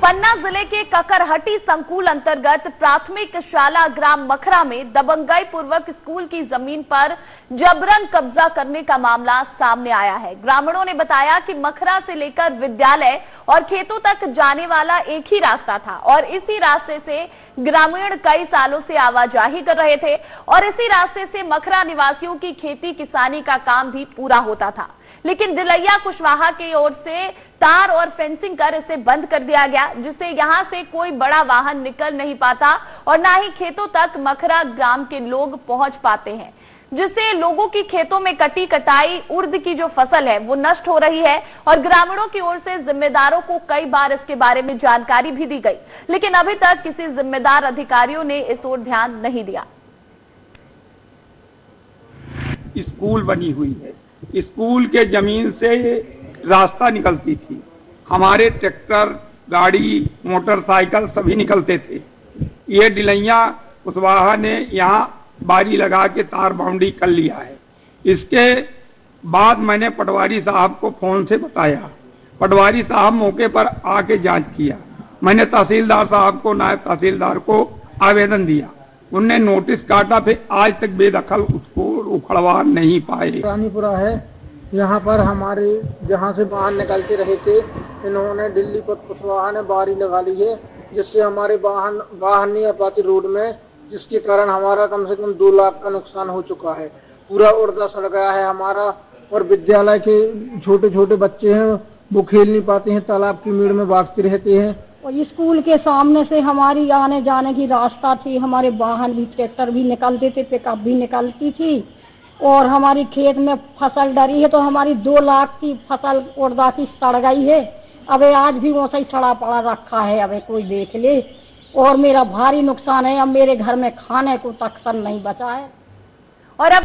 पन्ना जिले के ककरहटी संकुल अंतर्गत प्राथमिक शाला ग्राम मखरा में दबंगाई पूर्वक स्कूल की जमीन पर जबरन कब्जा करने का मामला सामने आया है। ग्रामीणों ने बताया कि मखरा से लेकर विद्यालय और खेतों तक जाने वाला एक ही रास्ता था और इसी रास्ते से ग्रामीण कई सालों से आवाजाही कर रहे थे और इसी रास्ते से मखरा निवासियों की खेती किसानी का काम भी पूरा होता था। लेकिन दिलैया कुशवाहा की ओर से तार और फेंसिंग कर इसे बंद कर दिया गया, जिससे यहां से कोई बड़ा वाहन निकल नहीं पाता और ना ही खेतों तक मखरा ग्राम के लोग पहुंच पाते हैं, जिससे लोगों की खेतों में कटी कटाई उर्द की जो फसल है वो नष्ट हो रही है। और ग्रामीणों की ओर से जिम्मेदारों को कई बार इसके बारे में जानकारी भी दी गई, लेकिन अभी तक किसी जिम्मेदार अधिकारियों ने इस ओर ध्यान नहीं दिया। स्कूल बनी हुई है, स्कूल के जमीन से रास्ता निकलती थी, हमारे ट्रैक्टर, गाड़ी, मोटरसाइकिल सभी निकलते थे। ये दिलैया कुशवाहा ने यहाँ बारी लगा के तार बाउंड्री कर लिया है। इसके बाद मैंने पटवारी साहब को फोन से बताया, पटवारी साहब मौके पर आके जांच किया। मैंने तहसीलदार साहब को, नायब तहसीलदार को आवेदन दिया, उनने नोटिस काटा, फिर आज तक बेदखल उसको उखड़वा नहीं पाए। रानीपुरा है, यहाँ पर हमारे जहाँ से वाहन निकलते रहे थे, इन्होंने दिल्ली पर कुशवाहा ने बारी लगा ली है, जिससे हमारे वाहन नहीं आ पाते रोड में, जिसके कारण हमारा कम से कम 2 लाख का नुकसान हो चुका है। पूरा उड़दा सड़ गया है हमारा, और विद्यालय के छोटे छोटे बच्चे हैं वो खेल नहीं पाते हैं, तालाब की मीड़ में भागते रहते हैं। और स्कूल के सामने से हमारी आने जाने की रास्ता थी, हमारे वाहन भी, ट्रैक्टर भी निकलते थे, पिकअप भी निकलती थी, और हमारी खेत में फसल डरी है तो हमारी 2 लाख की फसल उड़दा की सड़ गई है। अबे आज भी वो सही सड़ा पड़ा रखा है, अबे कोई देख ले, और मेरा भारी नुकसान है। अब मेरे घर में खाने को तक नहीं बचा है। और अब